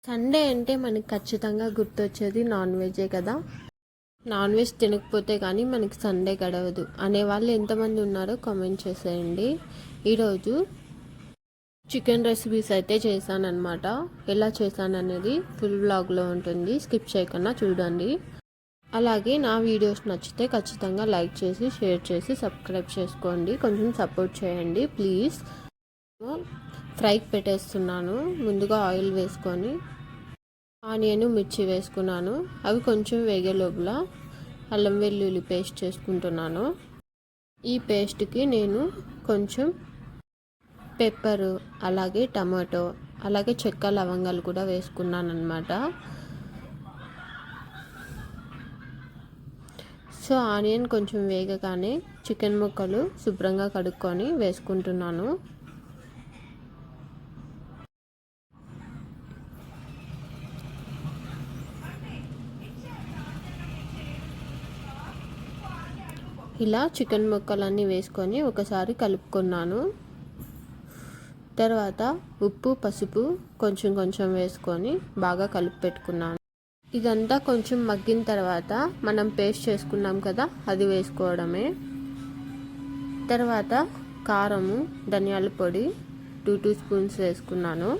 Sunday అంటే మనకి ఖచ్చితంగా గుర్తొచ్చేది నాన్ వెజే కదా. నాన్ వెజ్ తినకపోతే కానీ మనకి సండే గడవదు అనేవాళ్ళు ఎంతమంది ఉన్నారో కామెంట్ చేసేయండి. ఈరోజు చికెన్ రెసిపీస్ అయితే చేశానన్నమాట. ఎలా చేశాననేది ఫుల్ వ్లాగ్లో ఉంటుంది, స్కిప్ చేయకుండా చూడండి. అలాగే నా వీడియోస్ నచ్చితే ఖచ్చితంగా లైక్ చేసి షేర్ చేసి సబ్స్క్రైబ్ చేసుకోండి. కొంచెం సపోర్ట్ చేయండి ప్లీజ్. ఫ్రైకి పెట్టేస్తున్నాను. ముందుగా ఆయిల్ వేసుకొని ఆనియన్ మిర్చి వేసుకున్నాను. అవి కొంచెం వేగే లోపల అల్లం వెల్లుల్లి పేస్ట్ చేసుకుంటున్నాను. ఈ పేస్ట్కి నేను కొంచెం పెప్పరు, అలాగే టమాటో, అలాగే చెక్క లవంగాలు కూడా వేసుకున్నాను అన్నమాట. సో ఆనియన్ కొంచెం వేగగానే చికెన్ ముక్కలు శుభ్రంగా కడుక్కొని వేసుకుంటున్నాను. ఇలా చికెన్ ముక్కలన్నీ వేసుకొని ఒకసారి కలుపుకున్నాను. తర్వాత ఉప్పు పసుపు కొంచెం కొంచెం వేసుకొని బాగా కలిపి పెట్టుకున్నాను. ఇదంతా కొంచెం మగ్గిన తర్వాత మనం పేస్ట్ చేసుకున్నాం కదా, అది వేసుకోవడమే. తర్వాత కారము, ధనియాల పొడి 2 స్పూన్స్ వేసుకున్నాను.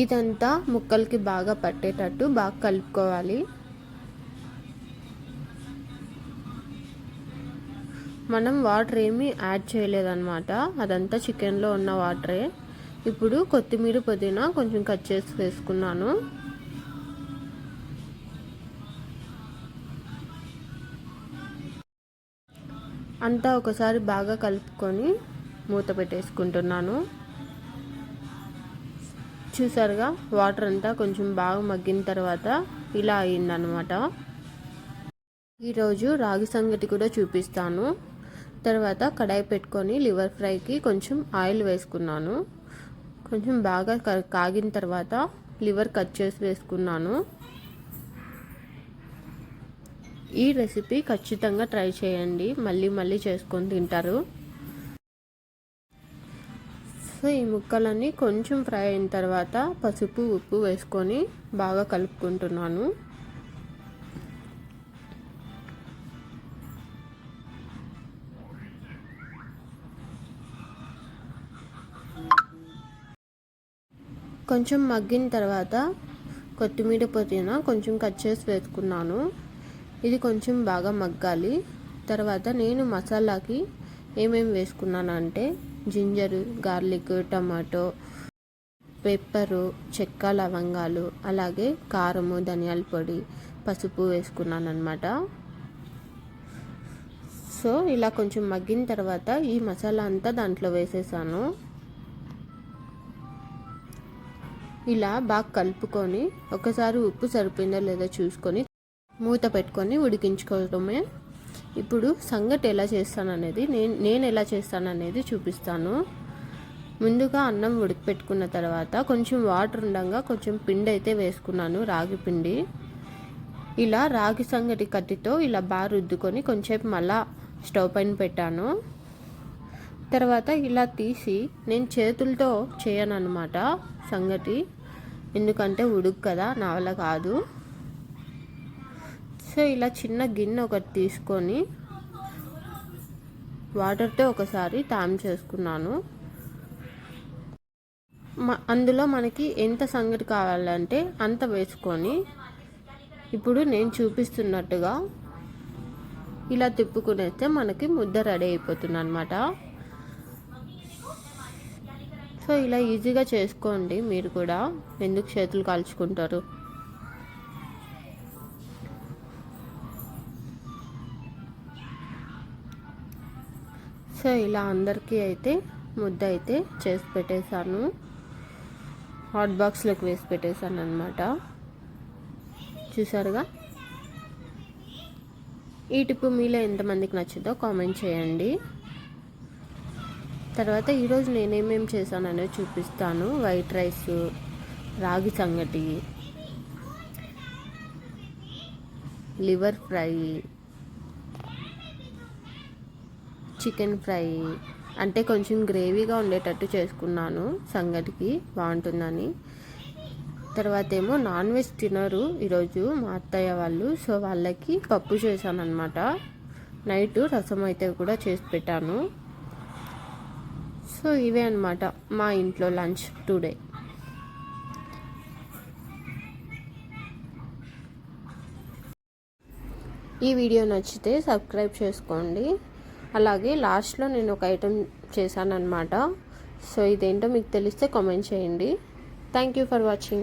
ఇదంతా ముక్కలకి బాగా పట్టేటట్టు బాగా కలుపుకోవాలి. మనం వాటర్ ఏమీ యాడ్ చేయలేదన్నమాట, అదంతా చికెన్లో ఉన్న వాటరే. ఇప్పుడు కొత్తిమీర పుదీనా కొంచెం కట్ చేసి వేసుకున్నాను. అంతా ఒకసారి బాగా కలుపుకొని మూత పెట్టేసుకుంటున్నాను. చూసారుగా, వాటర్ అంతా కొంచెం బాగా మగ్గిన తర్వాత ఇలా అయిందనమాట. ఈరోజు రాగి సంగటి కూడా చూపిస్తాను. తర్వాత కడాయి పెట్టుకొని లివర్ ఫ్రైకి కొంచెం ఆయిల్ వేసుకున్నాను. కొంచెం బాగా కాగిన తర్వాత లివర్ కట్ చేసి వేసుకున్నాను. ఈ రెసిపీ ఖచ్చితంగా ట్రై చేయండి, మళ్ళీ మళ్ళీ చేసుకొని తింటారు. సో ఈ ముక్కలన్నీ కొంచెం ఫ్రై అయిన తర్వాత పసుపు ఉప్పు వేసుకొని బాగా కలుపుకుంటున్నాను. కొంచెం మగ్గిన తర్వాత కొత్తిమీర పుదీనా కొంచెం కట్ చేసి వేసుకున్నాను. ఇది కొంచెం బాగా మగ్గాలి. తర్వాత నేను మసాలాకి ఏమేమి వేసుకున్నాను అంటే జింజరు, గార్లిక్, టమాటో, పెప్పరు, చెక్క లవంగాలు, అలాగే కారము, ధనియాల పొడి, పసుపు వేసుకున్నాను అన్నమాట. సో ఇలా కొంచెం మగ్గిన తర్వాత ఈ మసాలా అంతా దాంట్లో వేసేసాను. ఇలా బాగా కలుపుకొని ఒకసారి ఉప్పు సరిపోయిందో లేదో చూసుకొని మూత పెట్టుకొని ఉడికించుకోవడమే. ఇప్పుడు సంగటి ఎలా చేస్తాననేది నేను ఎలా చేస్తాననేది చూపిస్తాను. ముందుగా అన్నం ఉడికిపెట్టుకున్న తర్వాత కొంచెం వాటర్ ఉండగా కొంచెం పిండి అయితే వేసుకున్నాను, రాగి పిండి. ఇలా రాగి సంగటి కత్తితో ఇలా బాగా రుద్దుకొని కొంచెంసేపు మళ్ళా స్టవ్ పైన పెట్టాను. తర్వాత ఇలా తీసి నేను చేతులతో చేయను అన్నమాట సంగటి, ఎందుకంటే ఉడుకు కదా, నా వల్ల కాదు. సో ఇలా చిన్న గిన్నె ఒకటి తీసుకొని వాటర్తో ఒకసారి తామ్ చేసుకున్నాను. అందులో మనకి ఎంత సంగటి కావాలంటే అంత వేసుకొని ఇప్పుడు నేను చూపిస్తున్నట్టుగా ఇలా తిప్పుకునేస్తే మనకి ముద్ద రెడీ అయిపోతుంది అన్నమాట. సో ఇలా ఈజీగా చేసుకోండి మీరు కూడా, ఎందుకు చేతులు కాల్చుకుంటారు. సో ఇలా అందరికీ అయితే ముద్ద అయితే చేసి పెట్టేశాను, హాట్ బాక్స్లోకి వేసి పెట్టేశాను అన్నమాట. చూసారుగా, ఈ టిప్పు మీలో ఎంతమందికి నచ్చిందో కామెంట్ చేయండి. తర్వాత ఈరోజు నేనేమేమి చేశాననేది చూపిస్తాను. వైట్ రైస్, రాగి సంగటి, లివర్ ఫ్రై, చికెన్ ఫ్రై, అంటే కొంచెం గ్రేవీగా ఉండేటట్టు చేసుకున్నాను, సంగటికి బాగుంటుందని. తర్వాత ఏమో నాన్ వెజ్ తినరు ఈరోజు మా అత్తయ్య వాళ్ళు, సో వాళ్ళకి పప్పు చేశాను అనమాట. నైట్ రసం అయితే కూడా చేసి పెట్టాను. సో ఇవే అనమాట మా ఇంట్లో లంచ్ టుడే. ఈ వీడియో నచ్చితే సబ్స్క్రైబ్ చేసుకోండి. అలాగే లాస్ట్లో నేను ఒక ఐటెం చేశాను అనమాట. సో ఇదేంటో మీకు తెలిస్తే కామెంట్ చేయండి. Thank you for watching.